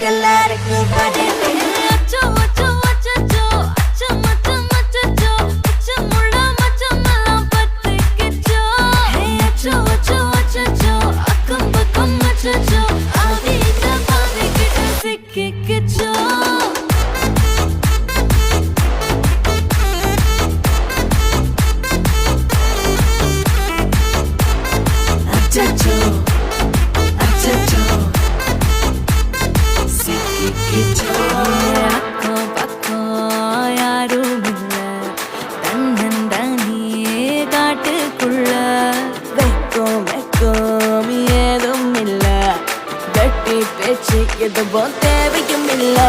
எல்லாருக்கும் படைப்பு அச்சோ அச்சோ அச்சோ அச்சம் அச்சம் அச்சோ அச்சம் உள்ள மச்சமெல்லாம் பத்திக்கிச்சோ அச்சோ அச்சோ அச்சோ அக்கம் பக்கம் அச்சோ ஆவிட்ட பாவிக்கிட்ட சிக்கிக்கிச்சோ அச்சோ அச்சோ சிக்கிக்கிச்சோ அக்கம் பக்கம் யாரும் இல்ல தன்னந்தனியே காட்டுக்குள்ள வெக்கம் வெக்கம் ஏதும் இல்ல வெட்டி பேச்சு எதுவும் தேவையும் இல்ல